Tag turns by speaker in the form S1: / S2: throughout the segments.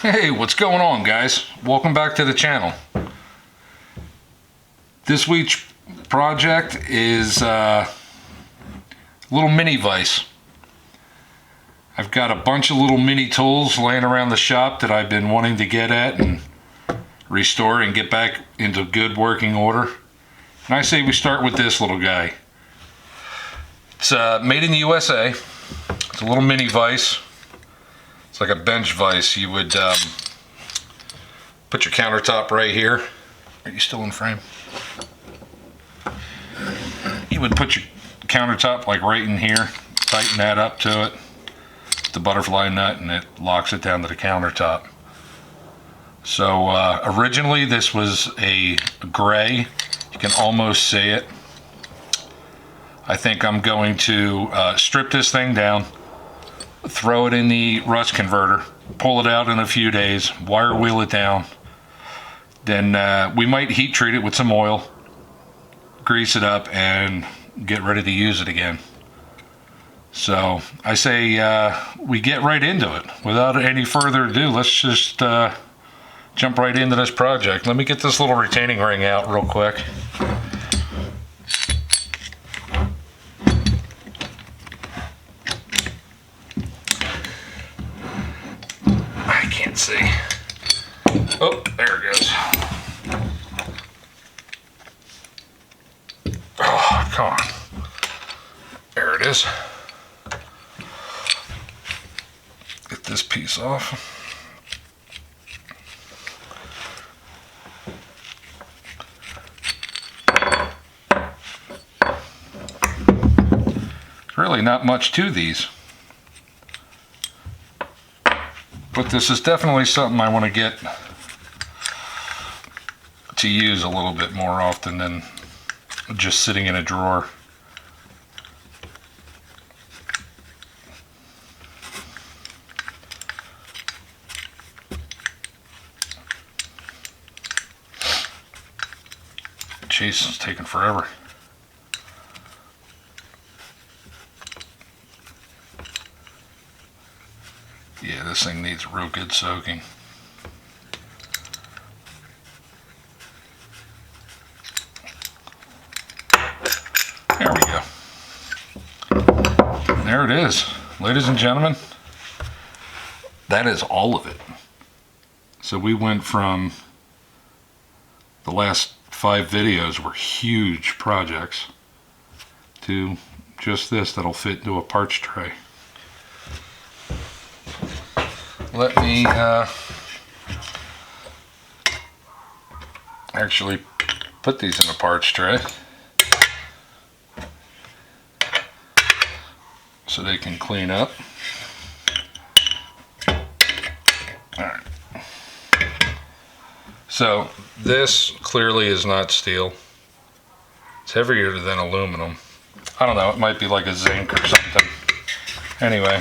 S1: Hey, what's going on, guys? Welcome back to the channel. This week's project is a little mini vise. I've got a bunch of little mini tools laying around the shop that I've been wanting to get at and restore and get back into good working order. And I say we start with this little guy. It's made in the USA. It's a little mini vise. It's like a bench vise. You would put your countertop right here. Are you still in frame? You would put your countertop like right in here, tighten that up to it, the butterfly nut, and it locks it down to the countertop. So originally this was a gray. You can almost see it. I think I'm going to strip this thing down, throw it in the rust converter, pull it out in a few days, wire wheel it down. Then we might heat treat it with some oil, grease it up, and get ready to use it again. So I say we get right into it. Without any further ado, let's just jump right into this project. Let me get this little retaining ring out real quick. See. Oh, there it goes. Oh, come on. There it is. Get this piece off. There's really not much to these. But this is definitely something I want to get to use a little bit more often than just sitting in a drawer. Jeez, it's taking forever. Yeah, this thing needs real good soaking. There we go. There it is. Ladies and gentlemen, that is all of it. So we went from the last 5 videos were huge projects to just this that'll fit into a parts tray. Let me actually put these in a parts tray so they can clean up. Alright. So this clearly is not steel. It's heavier than aluminum. I don't know, it might be like a zinc or something. Anyway.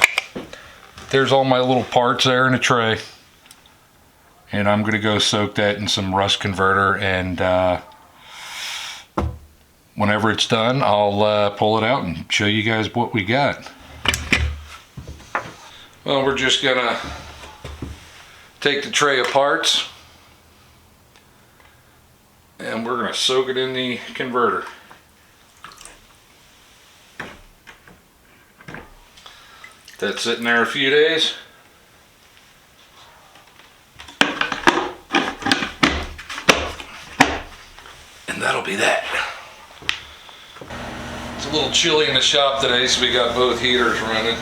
S1: There's all my little parts there in a tray, and I'm gonna go soak that in some rust converter, and whenever it's done I'll pull it out and show you guys what we got. Well, we're just gonna take the tray of parts and we're gonna soak it in the converter. That's sitting there a few days. And that'll be that. It's a little chilly in the shop today, so we got both heaters running.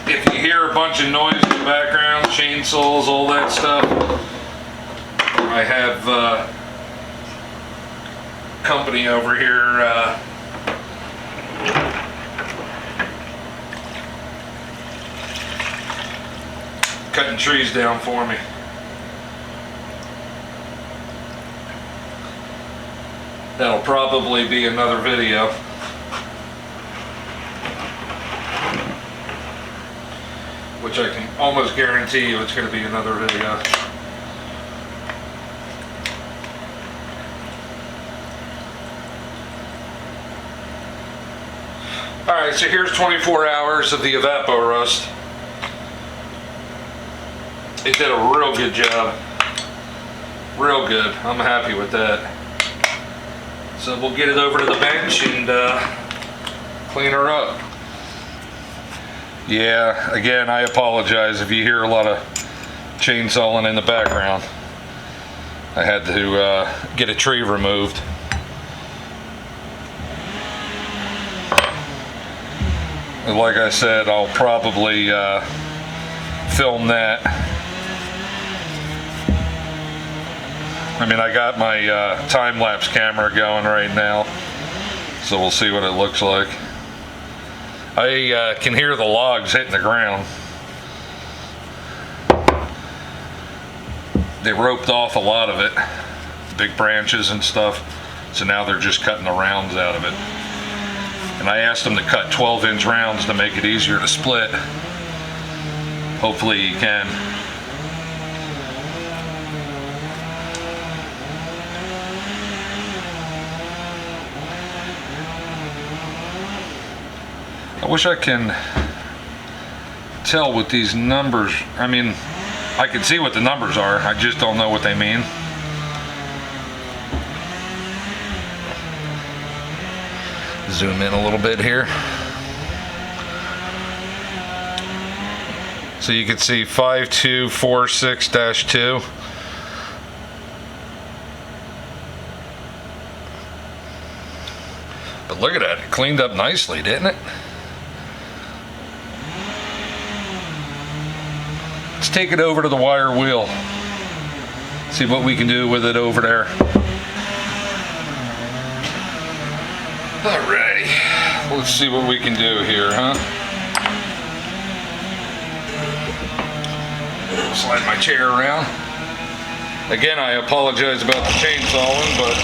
S1: If you hear a bunch of noise in the background, chainsaws, all that stuff, I have company over here cutting trees down for me. That'll probably be another video. Which I can almost guarantee you it's going to be another video. Alright, so here's 24 hours of the evapor rust. it did a real good job. Real good. I'm happy with that. So we'll get it over to the bench and clean her up. Yeah, again, I apologize if you hear a lot of chainsawing in the background. I had to get a tree removed. And like I said, I'll probably film that. I mean, I got my time-lapse camera going right now, so we'll see what it looks like. I can hear the logs hitting the ground. They roped off a lot of it, big branches and stuff, so now they're just cutting the rounds out of it. And I asked them to cut 12-inch rounds to make it easier to split. Hopefully you can. I wish I can tell what these numbers, I mean, I can see what the numbers are, I just don't know what they mean. Zoom in a little bit here. So you can see 5246-2. But look at that, it cleaned up nicely, didn't it? Let's take it over to the wire wheel. See what we can do with it over there. Alrighty, let's see what we can do here, huh? Slide my chair around. Again, I apologize about the chainsawing, but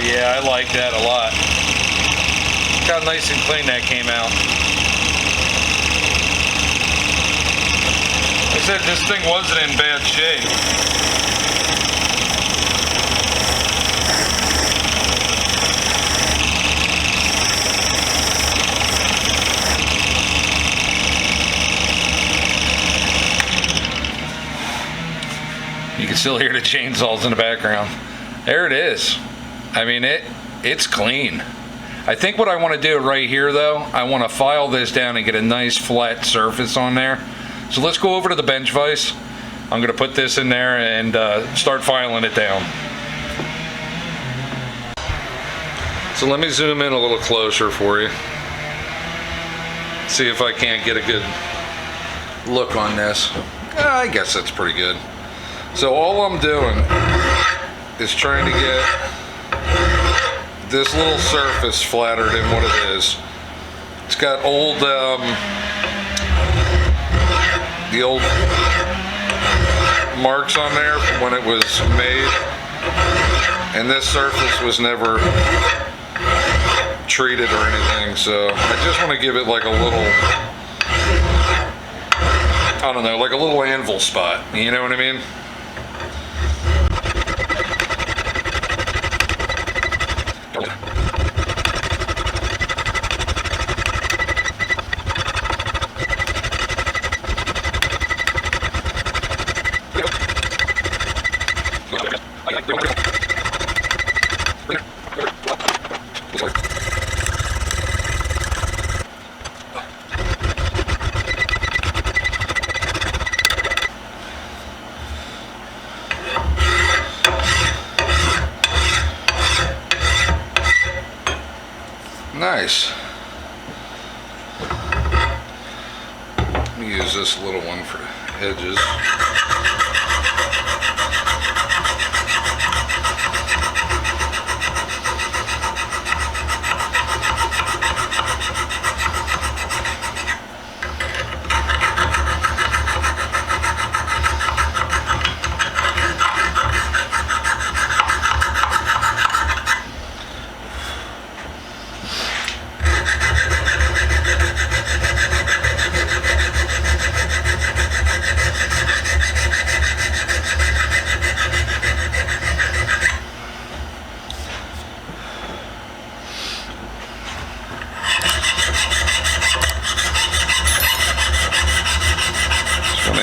S1: yeah, I like that a lot. Look how nice and clean that came out. I said this thing wasn't in bad shape. You can still hear the chainsaws in the background. There it is. I mean, it's clean. I think what I want to do right here, though, I want to file this down and get a nice flat surface on there. So let's go over to the bench vise. I'm going to put this in there and start filing it down. So let me zoom in a little closer for you. See if I can't get a good look on this. I guess that's pretty good. So all I'm doing is trying to get this little surface flatter than what it is. It's got old, the old marks on there from when it was made, and this surface was never treated or anything, so I just want to give it like a little, I don't know, like a little anvil spot, you know what I mean? Nice. Let me use this little one for edges.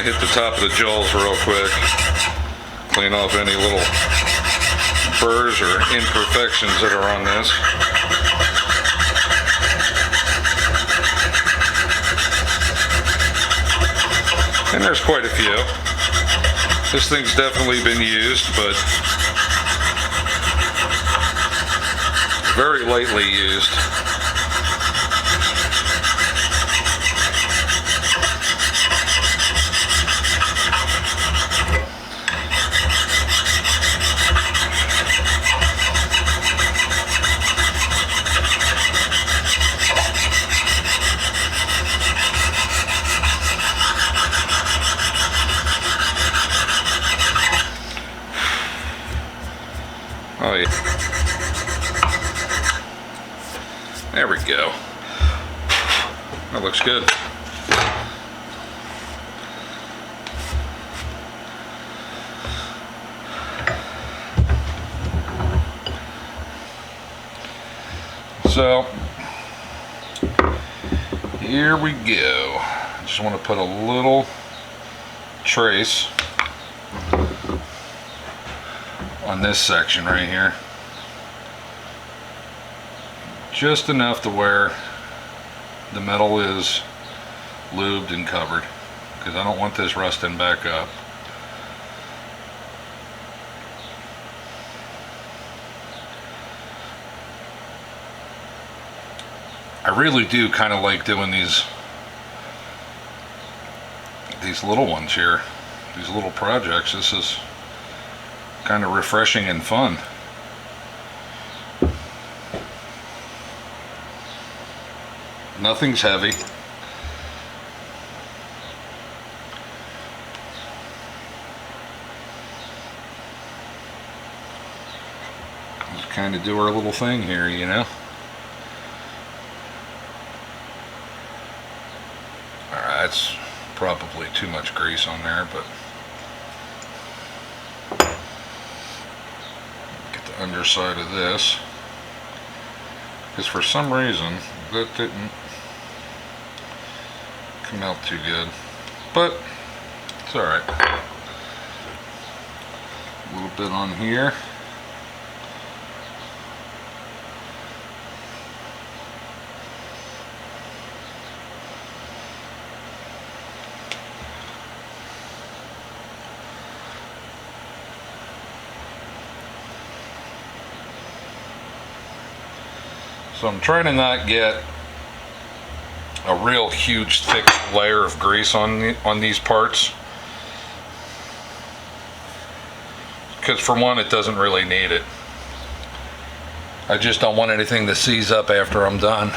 S1: Hit the top of the jaws real quick, clean off any little burrs or imperfections that are on this. And there's quite a few. This thing's definitely been used, but very lightly used. Oh yeah. There we go. That looks good. So here we go. Just want to put a little trace on this section right here, just enough to where the metal is lubed and covered, because I don't want this rusting back up. I really do kind of like doing these little ones here, these little projects. This is kind of refreshing and fun. Nothing's heavy. Just kind of do our little thing here, you know. Alright, that's probably too much grease on there, but underside of this, because for some reason that didn't come out too good, but it's alright. A little bit on here. So I'm trying to not get a real huge thick layer of grease on these parts, because for one, it doesn't really need it. I just don't want anything to seize up after I'm done.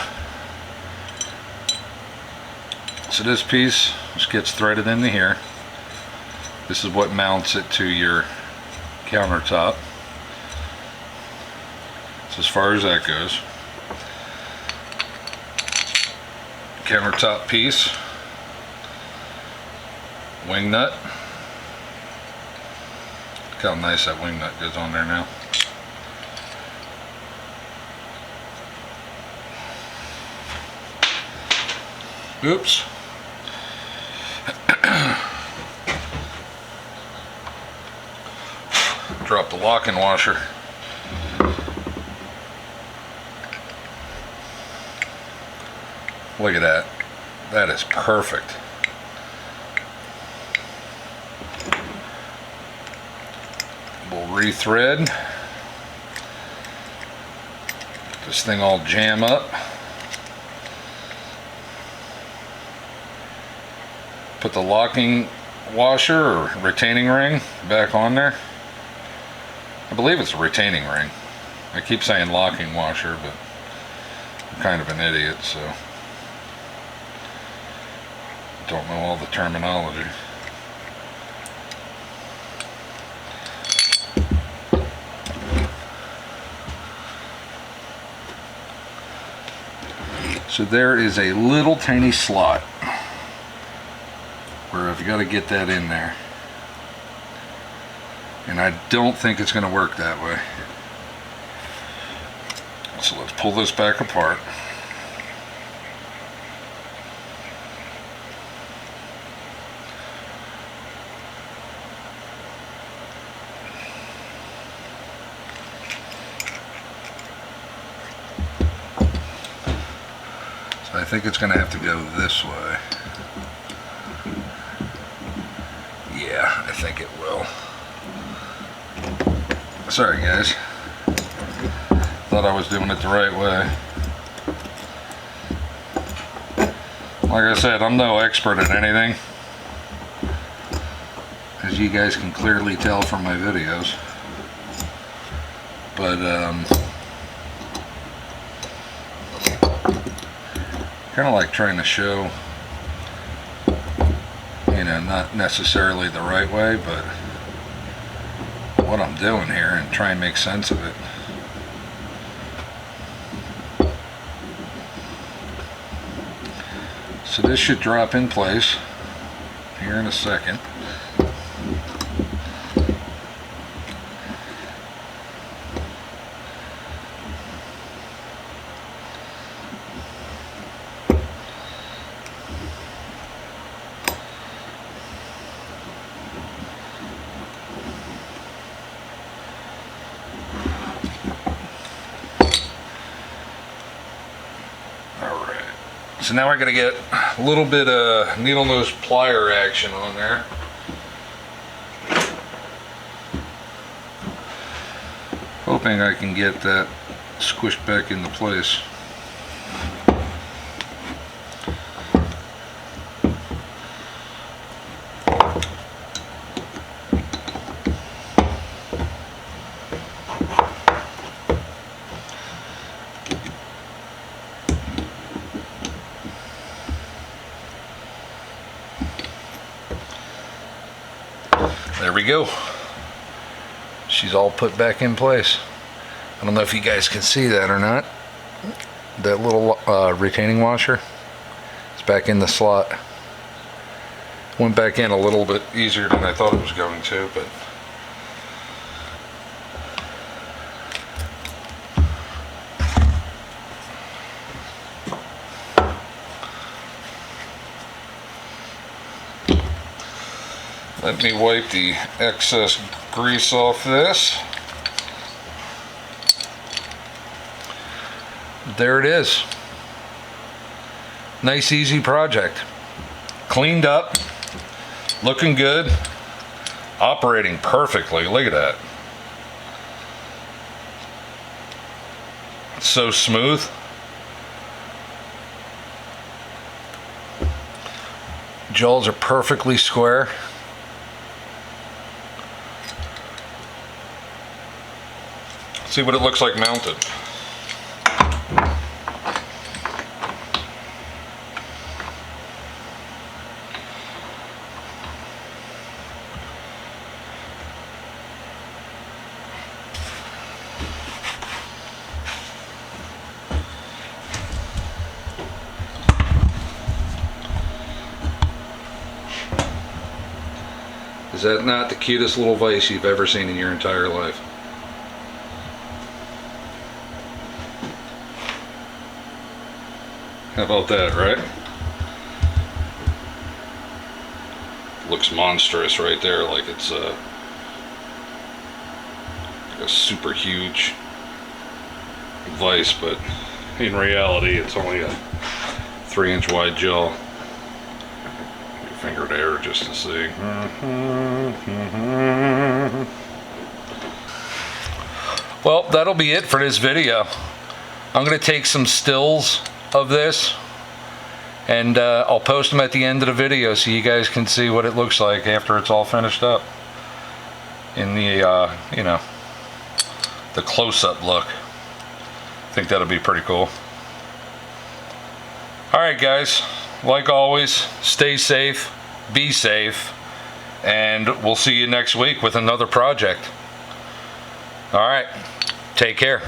S1: So this piece just gets threaded into here. This is what mounts it to your countertop. So as far as that goes. Countertop piece. Wing nut. Look how nice that wing nut goes on there now. Oops. Drop the locking washer. Look at that. That is perfect. We'll rethread. This thing all jam up. Put the locking washer or retaining ring back on there. I believe it's a retaining ring. I keep saying locking washer, but I'm kind of an idiot, so don't know all the terminology. So there is a little tiny slot where I've got to get that in there. And I don't think it's going to work that way. So let's pull this back apart. So I think it's going to have to go this way. Yeah, I think it will. Sorry guys, thought I was doing it the right way. Like I said, I'm no expert at anything, as you guys can clearly tell from my videos, but kind of like trying to show, you know, not necessarily the right way, but what I'm doing here and try and make sense of it. So this should drop in place here in a second. So now I gotta get a little bit of needle nose plier action on there. Hoping I can get that squished back into place. There we go. She's all put back in place. I don't know if you guys can see that or not. That little retaining washer is back in the slot. Went back in a little bit easier than I thought it was going to, but let me wipe the excess grease off this. There it is. Nice easy project. Cleaned up, looking good, operating perfectly. Look at that. It's so smooth. Jaws are perfectly square. See what it looks like mounted. Is that not the cutest little vise you've ever seen in your entire life? How about that, right? Looks monstrous right there, like it's a super huge vise, but in reality it's only a 3-inch wide gel. Your finger there just to see. Well, that'll be it for this video. I'm going to take some stills of this and I'll post them at the end of the video so you guys can see what it looks like after it's all finished up in the you know, the close-up look. I think that'll be pretty cool. Alright guys, like always, stay safe, be safe, and we'll see you next week with another project. Alright, take care.